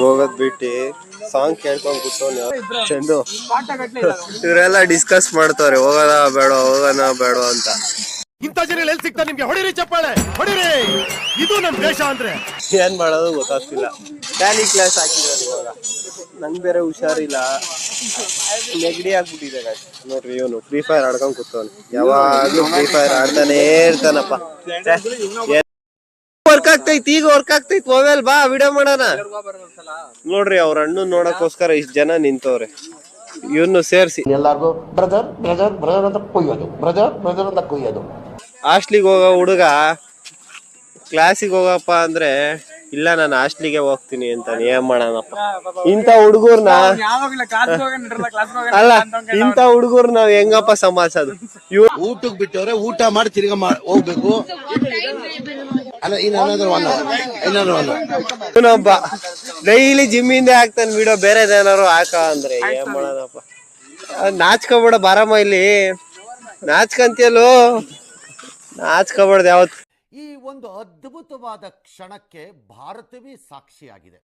ಹೋಗೋದ್ ಬಿಟ್ಟು ಸಾಂಗ್ ಕೇಳ್ಕೊಂಡ್ ಕೂತವ್ನೆ ಚಂದು. ಇವರೆಲ್ಲ ಡಿಸ್ಕಸ್ ಮಾಡ್ತಾರೆ ಹೋಗೋಣ ಬೇಡ ಅಂತ. ಇಂಥ ಜನ ಎಲ್ಲಿ ಸಿಗ್ತಾರೆ ನಿಮ್ಗೆ? ಹೊಡಿರಿ ಚಪ್ಪಾಳೆ ಹೊಡಿರಿ, ಇದು ನಮ್ ದೇಶ ಅಂದ್ರೆ. ಏನ್ ಮಾಡೋದು ಗೊತ್ತಾಗ್ತಿಲ್ಲ. ಟ್ಯಾಲಿ ಕ್ಲಾಸ್ ಹಾಕಿದ್ದಾರೆ ಇವಾಗ. ನಂಗ್ ಬೇರೆ ಹುಷಾರಿಲ್ಲ, ನೆಗಡಿ ಆಗ್ಬಿಟ್ಟಿದೆ ಗಾಯ್ಸ್. ನೋಡ್ರಿ ಇವನು ಫ್ರೀ ಫೈರ್ ಆಡ್ಕೊಂಡ್ ಕೂತವನು, ಯಾವಾಗ್ಲೂ ಫ್ರೀ ಫೈರ್ ಆಡ್ತಾನೆ ಇರ್ತಾನಪ್ಪ. ವರ್ಕ್ ಆಗ್ತೈತಿ, ಈಗ ವರ್ಕ್ ಆಗ್ತೈತಿ ಮೊಬೈಲ್. ಬಾ ವಿಡಿಯೋ ಮಾಡೋಣ. ನೋಡ್ರಿ ಅವ್ರ ಅಣ್ಣನ್ ನೋಡಕ್ಕೋಸ್ಕರ ಇಷ್ಟ ಜನ ನಿಂತವ್ರೆ, ಇವನು ಸೇರ್ಸಿ. ಎಲ್ಲಾರ್ಗು ಬ್ರದರ್ ಬ್ರದರ್ ಬ್ರದರ್ ಅಂತ ಕೊಯ್ಯೋದು, ಬ್ರದರ್ ಬ್ರದರ್ ಅಂತ ಕೊಯ್ಯೋದು. ಹಾಸ್ಟ್ಲಿಗೆ ಹೋಗೋ ಹುಡುಗ ಕ್ಲಾಸಿಗೆ ಹೋಗಪ್ಪ ಅಂದ್ರೆ ಇಲ್ಲ ನಾನು ಹಾಸ್ಟ್ಲಿಗೆ ಹೋಗ್ತೀನಿ ಅಂತ. ಏನ್ ಮಾಡೋಣಪ್ಪ ಇಂಥ ಹುಡುಗರ್ನ? ಅಲ್ಲ, ಇಂಥ ಹುಡುಗರ್ ನಾವ್ ಹೆಂಗಪ್ಪ ಸಮಾಲ್ಸೋದು? ಊಟಕ್ ಬಿಟ್ಟವ್ರೆ, ಊಟ ಮಾಡಿ ತಿರ್ಗಾ ಹೋಗ್ಬೇಕು. ಅಲ್ಲ ಇನ್ನೊಬ್ಬ ಡೈಲಿ ಜಿಮ್ಮಿಂದ ಹಾಕ್ತಾನೆ ವಿಡಿಯೋ, ಬೇರೆದೇನಾರು ಹಾಕ ಅಂದ್ರೆ ಏನ್ ಮಾಡೋಣಪ್ಪ. ನಾಚ್ಕೊಬೇಡ ಬಾರಮ್ಮ, ಇಲ್ಲಿ ನಾಚ್ಕಂತಿಯಲ್ಲೋ, ನಾಚ್ಕೊಬಾರ್ದು ಯಾವತ್ತು. ಈ ಒಂದು ಅದ್ಭುತವಾದ ಕ್ಷಣಕ್ಕೆ ಭಾರತವೇ ಸಾಕ್ಷಿಯಾಗಿದೆ.